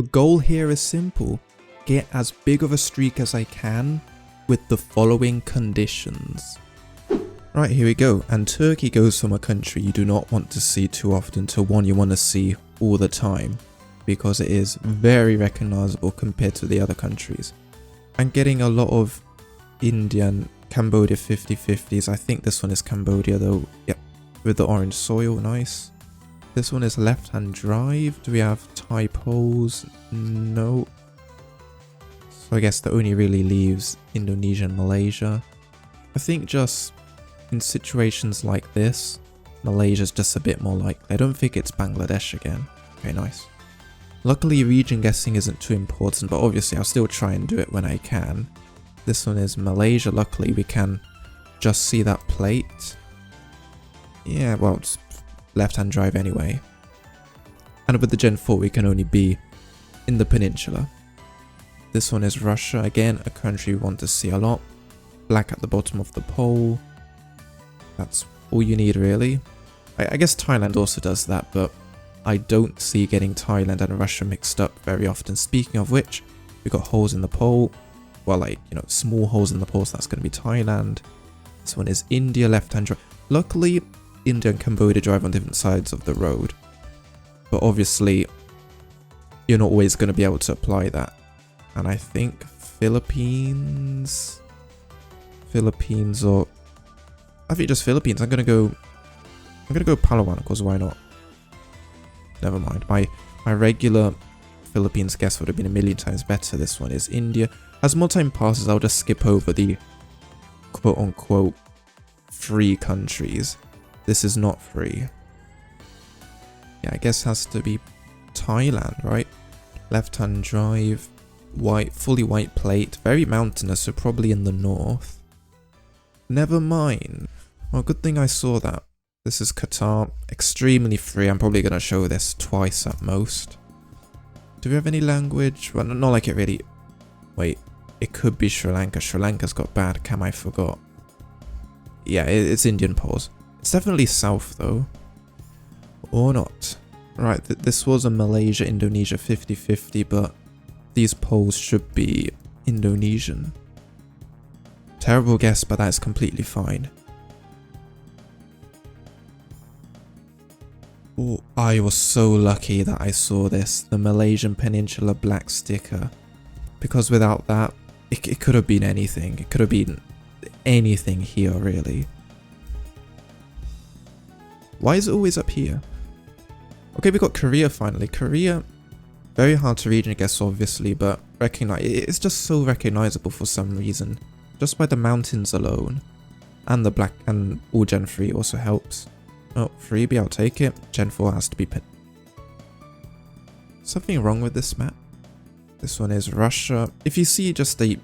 The goal here is simple. Get as big of a streak as I can with the following conditions. Right, here we go. And Turkey goes from a country you do not want to see too often to one you want to see all the time, because it is very recognizable compared to the other countries. I'm getting a lot of India and Cambodia 50-50s. I think this one is Cambodia though. Yep, with the orange soil, nice. This one is left-hand drive. Do we have Thai poles? No. So I guess that only really leaves Indonesia and Malaysia. I think just in situations like this, Malaysia's just a bit more likely. I don't think it's Bangladesh again. Okay, nice. Luckily, region guessing isn't too important, but obviously I'll still try and do it when I can. This one is Malaysia. Luckily, we can just see that plate. Yeah, well, it's left-hand drive anyway. And with the Gen 4, we can only be in the peninsula. This one is Russia. Again, a country we want to see a lot. Black at the bottom of the pole. That's all you need, really. I guess Thailand also does that, but I don't see getting Thailand and Russia mixed up very often. Speaking of which, we've got holes in the pole. Well, like, you know, small holes in the pole, so that's going to be Thailand. This one is India, left-hand drive. Luckily, India and Cambodia drive on different sides of the road. But obviously, you're not always going to be able to apply that. And I think Philippines or... I think just Philippines. I'm going to go Palawan, because why not? Never mind. My regular Philippines guess would have been a million times better. This one is India. As more time passes, I'll just skip over the quote-unquote free countries. This is not free. Yeah, I guess has to be Thailand, right? Left-hand drive, white, fully white plate, very mountainous, so probably in the north. Never mind. Well, good thing I saw that. This is Qatar, extremely free. I'm probably going to show this twice at most. Do we have any language? Well, not like it really... Wait, it could be Sri Lanka. Sri Lanka's got bad cam, I forgot. Yeah, it's Indian poles. It's definitely south though. Or not. Right, this was a Malaysia-Indonesia 50-50, but these poles should be Indonesian. Terrible guess, but that's completely fine. Oh, I was so lucky that I saw this, the Malaysian Peninsula black sticker. Because without that, it could have been anything. It could have been anything here, really. Why is it always up here? Okay, we got Korea finally. Korea, very hard to read, I guess, obviously, but it's just so recognizable for some reason. Just by the mountains alone. And the black, and all Gen 3 also helps. Oh, freebie, I'll take it. Gen 4 has to be pin. Something wrong with this map? This one is Russia. If you see just a...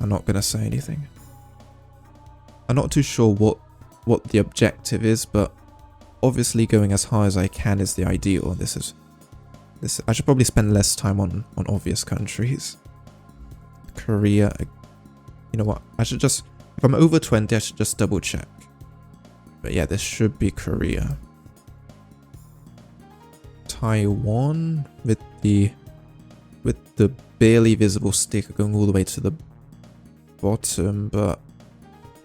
I'm not going to say anything. I'm not too sure what the objective is, but obviously going as high as I can is the ideal. This I should probably spend less time on obvious countries. Korea. You know what? I should just... If I'm over 20, I should just double check. But yeah, this should be Korea. Taiwan with the barely visible sticker going all the way to the bottom, but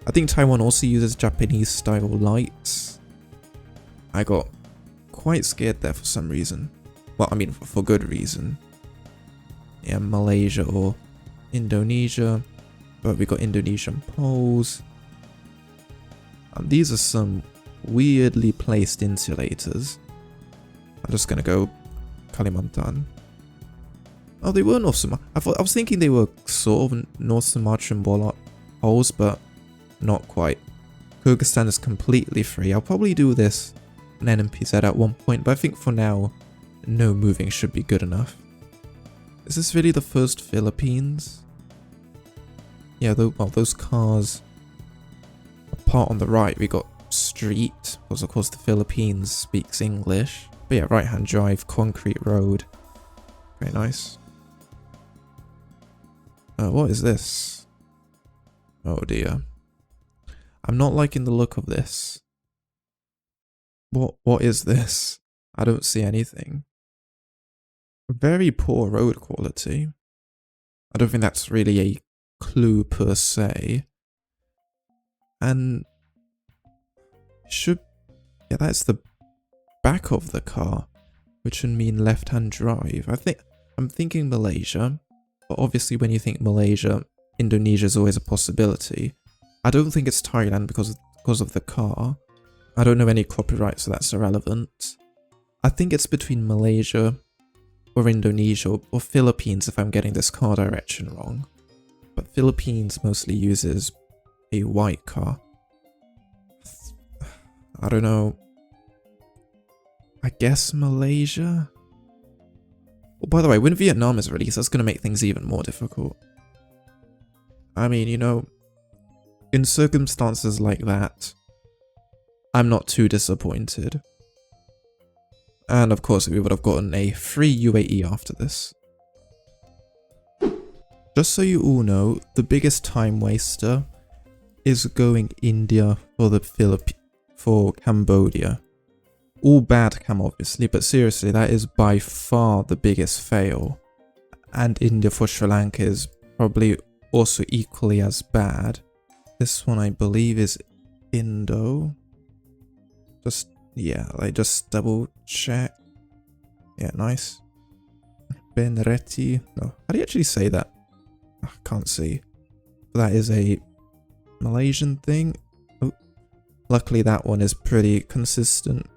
I think Taiwan also uses Japanese style lights. I got quite scared there for some reason. Well, I mean, for good reason. Yeah, Malaysia or Indonesia. But we got Indonesian poles. And these are some weirdly placed insulators. I'm just gonna go Kalimantan. Oh, they were North Sumatra. I was thinking they were sort of North Sumatran poles, but not quite. Kyrgyzstan is completely free. I'll probably do this on NMPZ at one point, but I think for now, no moving should be good enough. Is this really the first Philippines? Yeah, well, those cars. Apart on the right, we got street, because of course the Philippines speaks English. But yeah, right-hand drive, concrete road. Very nice. What is this? Oh dear. I'm not liking the look of this. What is this? I don't see anything. Very poor road quality. I don't think that's really a clue per se. And should, yeah, that's the back of the car, which would mean left-hand drive. I'm thinking Malaysia, but obviously when you think Malaysia, Indonesia is always a possibility. I don't think it's Thailand because of the car. I don't know any copyright, so that's irrelevant. I think it's between Malaysia or Indonesia or Philippines if I'm getting this car direction wrong. But Philippines mostly uses a white car. I don't know. I guess Malaysia? Oh, by the way, when Vietnam is released, that's going to make things even more difficult. I mean, you know, in circumstances like that, I'm not too disappointed. And of course, we would have gotten a free UAE after this. Just so you all know, the biggest time waster is going India for Cambodia. All bad cam obviously, but seriously, that is by far the biggest fail. And India for Sri Lanka is probably also equally as bad. This one I believe is Indo. Just double check. Yeah, nice. Benreti. No, how do you actually say that? I can't see. That is a Malaysian thing. Oh, luckily that one is pretty consistent.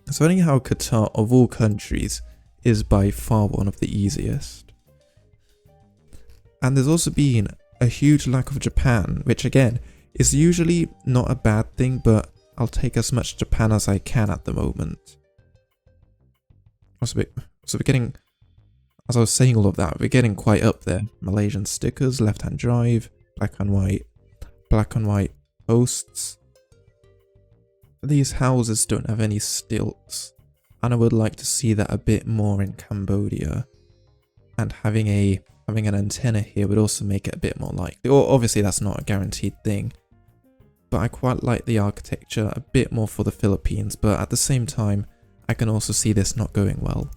It's funny how Qatar, of all countries, is by far one of the easiest. And there's also been a huge lack of Japan, which again, is usually not a bad thing, but I'll take as much Japan as I can at the moment. So we're getting, as I was saying all of that, we're getting quite up there. Malaysian stickers, left-hand drive, black and white posts. These houses don't have any stilts, and I would like to see that a bit more in Cambodia. And having an antenna here would also make it a bit more likely. Or obviously that's not a guaranteed thing, but I quite like the architecture a bit more for the Philippines, but at the same time, I can also see this not going well.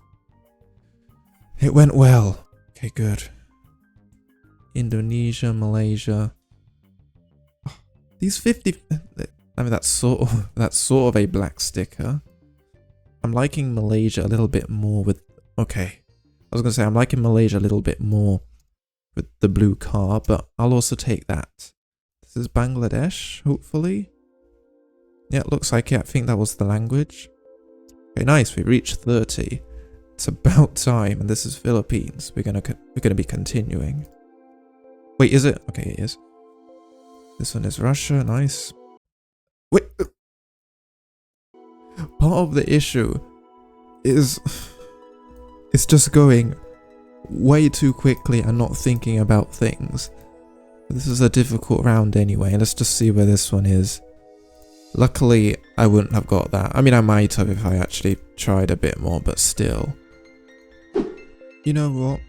It went well. Okay, good. Indonesia, Malaysia. Oh, these 50... I mean, that's sort of a black sticker. I'm liking Malaysia a little bit more with... Okay. I was going to say, I'm liking Malaysia a little bit more with the blue car, but I'll also take that. This is Bangladesh, hopefully. Yeah, it looks like it. I think that was the language. Okay, nice. We reached 30. It's about time, and this is Philippines. We're gonna be continuing. Wait, is it? Okay, it is. This one is Russia. Nice. Wait. Part of the issue is it's just going way too quickly and not thinking about things. This is a difficult round anyway. Let's just see where this one is. Luckily, I wouldn't have got that. I mean, I might have if I actually tried a bit more, but still. You know what?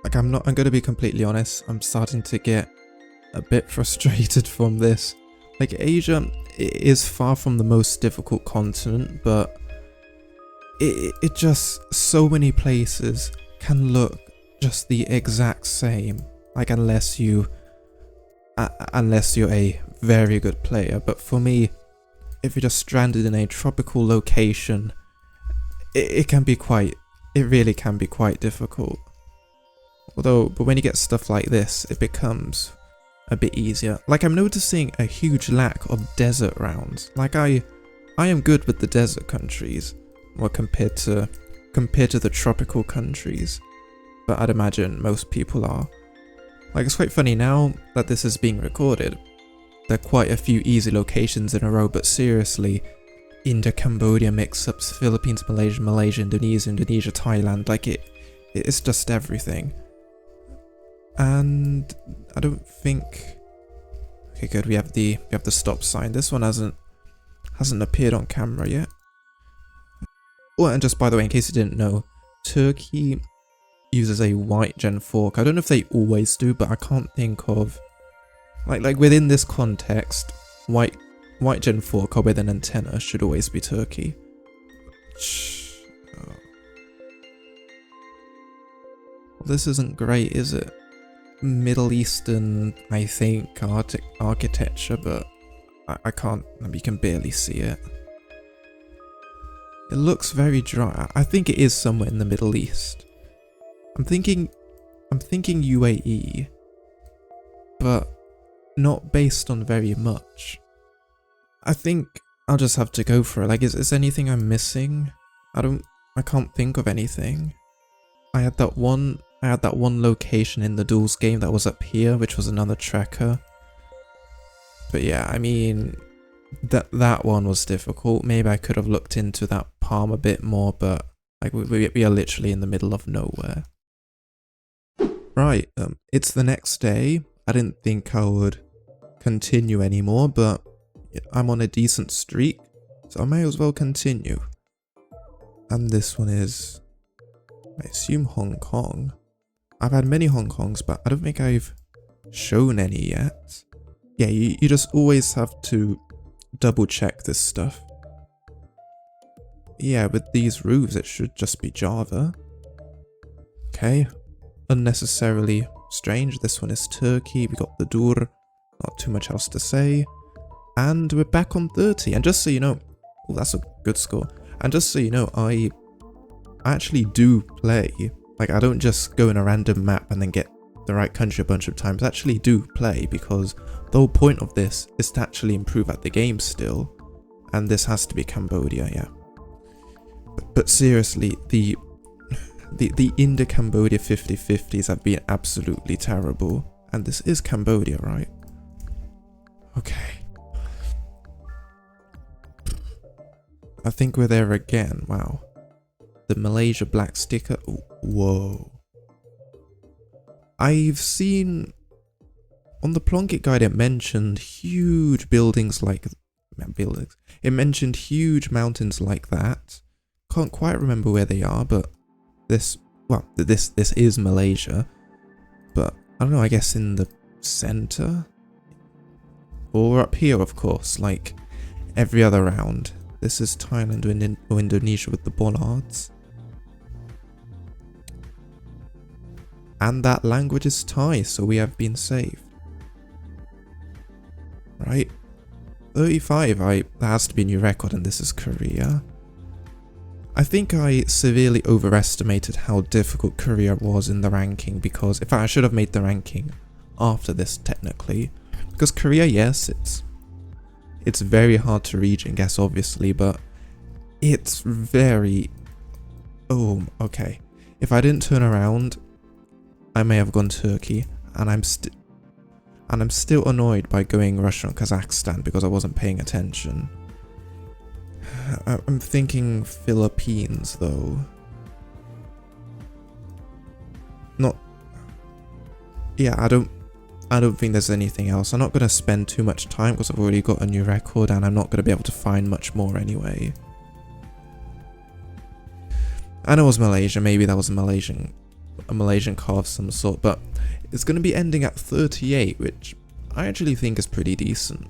Like, I'm going to be completely honest. I'm starting to get a bit frustrated from this. Like, Asia is far from the most difficult continent, but it just, so many places can look just the exact same. Like, unless you're a very good player. But for me, if you're just stranded in a tropical location, it really can be quite difficult. But when you get stuff like this, it becomes a bit easier. Like, I'm noticing a huge lack of desert rounds. Like, I am good with the desert countries, well, compared to the tropical countries, but I'd imagine most people are. Like, it's quite funny now that this is being recorded. There are quite a few easy locations in a row, but seriously, India, Cambodia mix-ups, Philippines, Malaysia, Indonesia, Thailand, like it's just everything. And I don't think... Okay, good, we have the stop sign. This one hasn't appeared on camera yet. Oh, and just by the way, in case you didn't know, Turkey uses a white Gen 4. I don't know if they always do, but I can't think of... Like within this context, white Gen 4 car with an antenna should always be Turkey. This isn't great, is it? Middle Eastern, I think, architecture, but I can't, you can barely see it. It looks very dry. I think it is somewhere in the Middle East. I'm thinking UAE, but not based on very much. I think I'll just have to go for it. Like, is anything I'm missing? I can't think of anything. I had that one location in the Duels game that was up here, which was another tracker. But yeah, I mean, that one was difficult. Maybe I could have looked into that palm a bit more, but like we are literally in the middle of nowhere. Right, it's the next day. I didn't think I would continue anymore, but I'm on a decent streak, so I may as well continue. And this one is, I assume, Hong Kong. I've had many Hong Kongs, but I don't think I've shown any yet. Yeah, you just always have to double check this stuff. Yeah, with these roofs it should just be Java. Okay, unnecessarily strange. This one is Turkey. We got the Dur, not too much else to say. And we're back on 30. And just so you know, oh, that's a good score. And just so you know, I actually do play. Like, I don't just go in a random map and then get the right country a bunch of times. I actually do play, because the whole point of this is to actually improve at the game still. And this has to be Cambodia, yeah. But seriously, the Indo-Cambodia 50-50s have been absolutely terrible. And this is Cambodia, right? Okay. I think we're there again. Wow. The Malaysia black sticker. Ooh, whoa. I've seen on the Plunkett guide it mentioned huge buildings like buildings. It mentioned huge mountains like that. Can't quite remember where they are, but this is Malaysia. But I don't know, I guess in the center? Or up here, of course, like every other round. This is Thailand or Indonesia with the bollards. And that language is Thai, so we have been saved. Right? 35, that has to be a new record, and this is Korea. I think I severely overestimated how difficult Korea was in the ranking, because, in fact, I should have made the ranking after this, technically. Because Korea, yes, it's very hard to reach and guess, obviously, but it's very... Oh, okay. If I didn't turn around, I may have gone Turkey, and I'm still annoyed by going Russia and Kazakhstan because I wasn't paying attention. I'm thinking Philippines, though. Not... Yeah, I don't think there's anything else. I'm not going to spend too much time because I've already got a new record, and I'm not going to be able to find much more anyway. I know it was Malaysia. Maybe that was a Malaysian car of some sort, but it's going to be ending at 38, which I actually think is pretty decent.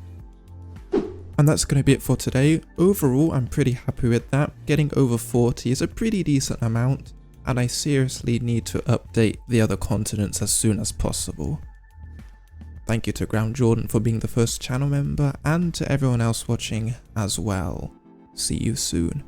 And that's going to be it for today. Overall, I'm pretty happy with that. Getting over 40 is a pretty decent amount, and I seriously need to update the other continents as soon as possible. Thank you to Ground Jordan for being the first channel member, and to everyone else watching as well. See you soon.